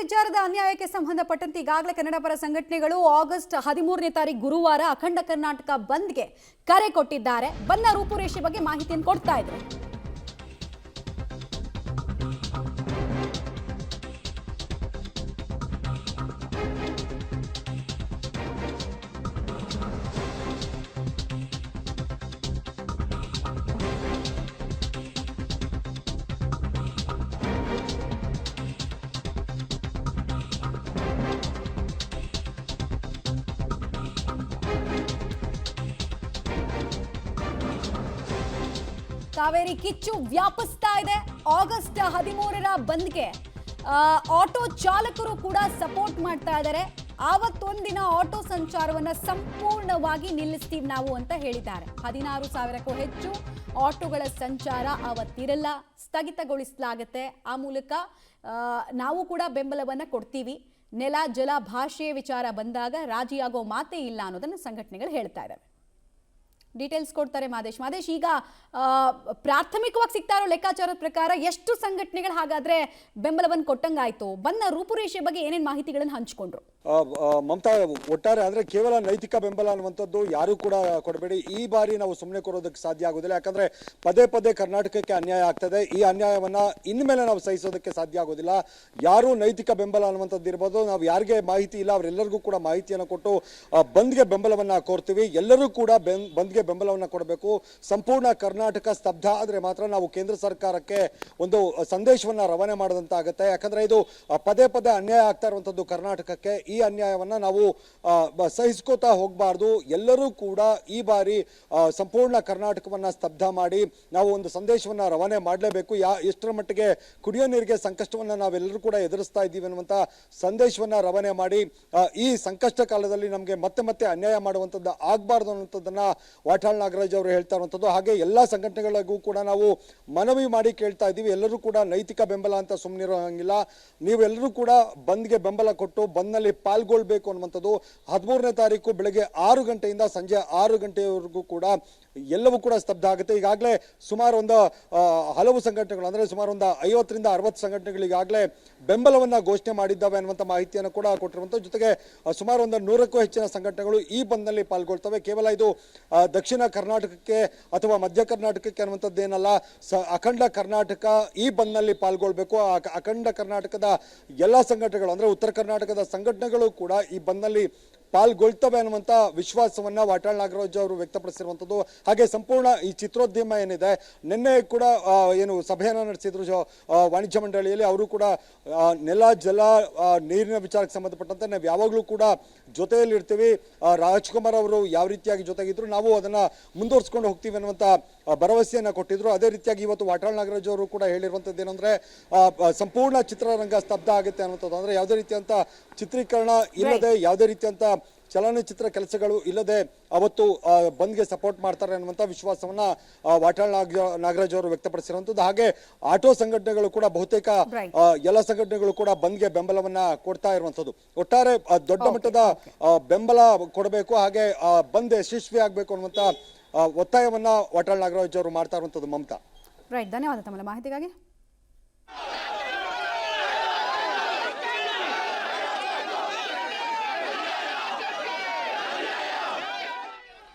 ವಿಚಾರದ ಅನ್ಯಾಯಕ್ಕೆ ಸಂಬಂಧಪಟ್ಟಂತೆ ಈಗಾಗಲೇ ಕನ್ನಡ ಪರ ಸಂಘಟನೆಗಳು ಆಗಸ್ಟ್ 13ನೇ ತಾರೀಕು ಗುರುವಾರ ಅಖಂಡ ಕರ್ನಾಟಕ ಬಂದ್ಗೆ ಕರೆ ಕೊಟ್ಟಿದ್ದಾರೆ. ಬಂದ್ನ ರೂಪುರೇಷೆ ಬಗ್ಗೆ ಮಾಹಿತಿಯನ್ನು ಕೊಡ್ತಾ ಇದ್ದಾರೆ. ಕಾವೇರಿ ಕಿಚ್ಚು ವ್ಯಾಪಿಸ್ತಾ ಇದೆ. ಆಗಸ್ಟ್ 13ರ ಬಂದ್ಗೆ ಆಟೋ ಚಾಲಕರು ಕೂಡ ಸಪೋರ್ಟ್ ಮಾಡ್ತಾ ಇದ್ದಾರೆ. ಆವತ್ತೊಂದಿನ ಆಟೋ ಸಂಚಾರವನ್ನ ಸಂಪೂರ್ಣವಾಗಿ ನಿಲ್ಲಿಸ್ತೀವಿ ನಾವು ಅಂತ ಹೇಳಿದ್ದಾರೆ. 16,000ಕ್ಕೂ ಹೆಚ್ಚು ಆಟೋಗಳ ಸಂಚಾರ ಅವತ್ತಿರಲ್ಲ, ಸ್ಥಗಿತಗೊಳಿಸಲಾಗುತ್ತೆ. ಆ ಮೂಲಕ ನಾವು ಕೂಡ ಬೆಂಬಲವನ್ನ ಕೊಡ್ತೀವಿ. ನೆಲ ಜಲ ಭಾಷೆ ವಿಚಾರ ಬಂದಾಗ ರಾಜಿಯಾಗೋ ಮಾತೇ ಇಲ್ಲ ಅನ್ನೋದನ್ನ ಸಂಘಟನೆಗಳು ಹೇಳ್ತಾ ಇದ್ದಾವೆ. ಡೀಟೇಲ್ಸ್ ಕೊಡ್ತಾರೆ ಮಾದೇಶ್. ಈಗ ಪ್ರಾಥಮಿಕವಾಗಿ ಸಿಗ್ತಾ ಇರೋ ಲೆಕ್ಕಾಚಾರದ ಪ್ರಕಾರ ಎಷ್ಟು ಸಂಘಟನೆಗಳು ಹಾಗಾದ್ರೆ ಬೆಂಬಲವನ್ನು ಕೊಟ್ಟಂಗಾಯ್ತು? ಬಂದ ರೂಪುರೇಷೆ ಬಗ್ಗೆ ಏನೇನು ಮಾಹಿತಿಗಳನ್ನು ಹಂಚಿಕೊಂಡ್ರು? ಮಮತಾ, ಒಟ್ಟಾರೆ ಅಂದ್ರೆ ಕೇವಲ ನೈತಿಕ ಬೆಂಬಲ ಅನ್ನುವಂಥದ್ದು ಯಾರು ಕೂಡ ಕೊಡಬೇಡಿ. ಈ ಬಾರಿ ನಾವು ಸುಮ್ಮನೆ ಕೊಡೋದಕ್ಕೆ ಸಾಧ್ಯ ಆಗೋದಿಲ್ಲ. ಯಾಕಂದ್ರೆ ಪದೇ ಪದೇ ಕರ್ನಾಟಕಕ್ಕೆ ಅನ್ಯಾಯ ಆಗ್ತದೆ. ಈ ಅನ್ಯಾಯವನ್ನ ಇನ್ಮೇಲೆ ನಾವು ಸಹಿಸೋದಕ್ಕೆ ಸಾಧ್ಯ ಆಗೋದಿಲ್ಲ. ಯಾರು ನೈತಿಕ ಬೆಂಬಲ ಅನ್ನುವಂಥದ್ದು ಇರ್ಬೋದು, ನಾವು ಯಾರಿಗೆ ಮಾಹಿತಿ ಇಲ್ಲ ಅವರೆಲ್ಲರಿಗೂ ಕೂಡ ಮಾಹಿತಿಯನ್ನು ಕೊಟ್ಟು ಬಂದ್ಗೆ ಬೆಂಬಲವನ್ನ ಕೋರ್ತೀವಿ. ಎಲ್ಲರೂ ಕೂಡ ಬಂದ್ಗೆ ಬೆಂಬಲವನ್ನ ಕೊಡಬೇಕು. ಸಂಪೂರ್ಣ ಕರ್ನಾಟಕ ಸ್ತಬ್ಧ ಆದ್ರೆ ಮಾತ್ರ ನಾವು ಕೇಂದ್ರ ಸರ್ಕಾರಕ್ಕೆ ಒಂದು ಸಂದೇಶವನ್ನ ರವಾನೆ ಮಾಡದಂತಾಗುತ್ತೆ. ಯಾಕಂದ್ರೆ ಇದು ಪದೇ ಪದೇ ಅನ್ಯಾಯ ಆಗ್ತಾ ಇರುವಂತದ್ದು ಕರ್ನಾಟಕಕ್ಕೆ. ಈ ಅನ್ಯಾಯವನ್ನ ನಾವು ಸಹಿಸ್ಕೋತಾ ಹೋಗಬಾರ್ದು. ಎಲ್ಲರೂ ಕೂಡ ಈ ಬಾರಿ ಸಂಪೂರ್ಣ ಕರ್ನಾಟಕವನ್ನ ಸ್ತಬ್ಧ ಮಾಡಿ ನಾವು ಒಂದು ಸಂದೇಶವನ್ನ ರವಾನೆ ಮಾಡಲೇಬೇಕು. ಎಷ್ಟರ ಮಟ್ಟಿಗೆ ಕುಡಿಯೋ ನೀರಿಗೆ ಸಂಕಷ್ಟವನ್ನ ನಾವೆಲ್ಲರೂ ಕೂಡ ಎದುರಿಸ್ತಾ ಇದ್ದೀವಿ ಅನ್ನುವಂತ ಸಂದೇಶವನ್ನ ರವಾನೆ ಮಾಡಿ ಈ ಸಂಕಷ್ಟ ಕಾಲದಲ್ಲಿ ನಮಗೆ ಮತ್ತೆ ಮತ್ತೆ ಅನ್ಯಾಯ ಮಾಡುವಂಥದ್ದು ಆಗಬಾರ್ದು ಅನ್ನುವಂಥದ್ದನ್ನ ವಾಟಾಳ್ ನಾಗರಾಜ್ ಅವರು ಹೇಳ್ತಾ ಇರುವಂಥದ್ದು. ಹಾಗೆ ಎಲ್ಲಾ ಸಂಘಟನೆಗಳಿಗೂ ಕೂಡ ನಾವು ಮನವಿ ಮಾಡಿ ಕೇಳ್ತಾ ಇದ್ದೀವಿ. ಎಲ್ಲರೂ ಕೂಡ ನೈತಿಕ ಬೆಂಬಲ ಅಂತ ಸುಮ್ಮನಿರೋಂಗಿಲ್ಲ. ನೀವೆಲ್ಲರೂ ಕೂಡ ಬಂದ್ಗೆ ಬೆಂಬಲ ಕೊಟ್ಟು ಬಂದ್ನಲ್ಲಿ ಪಾಲ್ಗೊಳ್ಬೇಕು ಅನ್ನುವಂಥದ್ದು. 13ನೇ ತಾರೀಕು ಬೆಳಗ್ಗೆ 6 ಗಂಟೆಯಿಂದ ಸಂಜೆ 6 ಗಂಟೆಯವರೆಗೂ ಕೂಡ ಎಲ್ಲವೂ ಕೂಡ ಸ್ತಬ್ಧ ಆಗುತ್ತೆ. ಈಗಾಗಲೇ ಸುಮಾರು ಒಂದು ಹಲವು ಸಂಘಟನೆಗಳು ಅಂದ್ರೆ ಸುಮಾರು ಒಂದು 50ರಿಂದ 60 ಸಂಘಟನೆಗಳು ಈಗಾಗಲೇ ಬೆಂಬಲವನ್ನ ಘೋಷಣೆ ಮಾಡಿದ್ದಾವೆ ಅನ್ನುವಂಥ ಮಾಹಿತಿಯನ್ನು ಕೂಡ ಕೊಟ್ಟಿರುವಂಥ ಜೊತೆಗೆ ಸುಮಾರು ಒಂದು 100ಕ್ಕೂ ಹೆಚ್ಚಿನ ಸಂಘಟನೆಗಳು ಈ ಬಂದ್ನಲ್ಲಿ ಪಾಲ್ಗೊಳ್ತವೆ. ಕೇವಲ ಇದು ದಕ್ಷಿಣ ಕರ್ನಾಟಕಕ್ಕೆ ಅಥವಾ ಮಧ್ಯ ಕರ್ನಾಟಕಕ್ಕೆ ಅನ್ನುವಂಥದ್ದೇನಲ್ಲ, ಅಖಂಡ ಕರ್ನಾಟಕ ಈ ಬಂದ್ನಲ್ಲಿ ಪಾಲ್ಗೊಳ್ಬೇಕು. ಅಖಂಡ ಕರ್ನಾಟಕದ ಎಲ್ಲ ಸಂಘಟನೆಗಳು ಅಂದ್ರೆ ಉತ್ತರ ಕರ್ನಾಟಕದ ಸಂಘಟನೆಗಳು ಕೂಡ ಈ ಬಂದ್ನಲ್ಲಿ ಪಾಲ್ಗೊಳ್ತವೆ ಅನ್ನುವಂಥ ವಿಶ್ವಾಸವನ್ನ ವಾಟಾಳ್ ನಾಗರಾಜ್ ಅವರು ವ್ಯಕ್ತಪಡಿಸಿರುವಂಥದ್ದು. ಹಾಗೆ ಸಂಪೂರ್ಣ ಈ ಚಿತ್ರೋದ್ಯಮ ಏನಿದೆ, ನಿನ್ನೆ ಕೂಡ ಏನು ಸಭೆಯನ್ನು ನಡೆಸಿದ್ರು ವಾಣಿಜ್ಯ ಮಂಡಳಿಯಲ್ಲಿ. ಅವರು ಕೂಡ ನೆಲ ಜಲ ನೀರಿನ ವಿಚಾರಕ್ಕೆ ಸಂಬಂಧಪಟ್ಟಂತೆ ನಾವು ಯಾವಾಗಲೂ ಕೂಡ ಜೊತೆಯಲ್ಲಿ ಇರ್ತೀವಿ. ರಾಜ್ಕುಮಾರ್ ಅವರು ಯಾವ ರೀತಿಯಾಗಿ ಜೊತೆಗಿದ್ರು ನಾವು ಅದನ್ನ ಮುಂದುವರ್ಸ್ಕೊಂಡು ಹೋಗ್ತೀವಿ ಅನ್ನುವಂಥ ಭರವಸೆಯನ್ನ ಕೊಟ್ಟಿದ್ರು. ಅದೇ ರೀತಿಯಾಗಿ ಇವತ್ತು ವಾಟಾಳ್ ನಾಗರಾಜ್ ಅವರು ಕೂಡ ಹೇಳಿರುವಂಥದ್ದು ಏನಂದ್ರೆ ಸಂಪೂರ್ಣ ಚಿತ್ರರಂಗ ಸ್ತಬ್ಧ ಆಗುತ್ತೆ ಅನ್ನುವಂಥದ್ದು. ಅಂದ್ರೆ ಯಾವುದೇ ರೀತಿಯಂತ ಚಿತ್ರೀಕರಣ ಇಲ್ಲದೆ, ಯಾವುದೇ ರೀತಿಯಂತ ಚಲನಚಿತ್ರ ಕೆಲಸಗಳು ಇಲ್ಲದೆ ಅವತ್ತು ಬಂದ್ಗೆ ಸಪೋರ್ಟ್ ಮಾಡ್ತಾರೆ ಅನ್ನುವಂಥ ವಿಶ್ವಾಸವನ್ನ ವಾಟಾಳ್ ನಾಗರಾಜ್ ಅವರು ವ್ಯಕ್ತಪಡಿಸಿರುವಂಥದ್ದು. ಹಾಗೆ ಆಟೋ ಸಂಘಟನೆಗಳು ಕೂಡ ಬಹುತೇಕ ಎಲ್ಲ ಸಂಘಟನೆಗಳು ಕೂಡ ಬಂದ್ಗೆ ಬೆಂಬಲವನ್ನ ಕೊಡ್ತಾ ಇರುವಂಥದ್ದು. ಒಟ್ಟಾರೆ ದೊಡ್ಡ ಮಟ್ಟದ ಬೆಂಬಲ ಕೊಡಬೇಕು, ಹಾಗೆ ಬಂದ್ ಯಶಸ್ವಿ ಆಗಬೇಕು ಅನ್ನುವಂಥ ಒತ್ತಾಯವನ್ನ ವಾಟಾಳ್ ನಾಗರಾಜ್ ಅವರು ಮಾಡ್ತಾ ಇರುವಂಥದ್ದು. ಮಮತಾ, ರೈಟ್, ಧನ್ಯವಾದ ತಮ್ಮ ಮಾಹಿತಿಗಾಗಿ.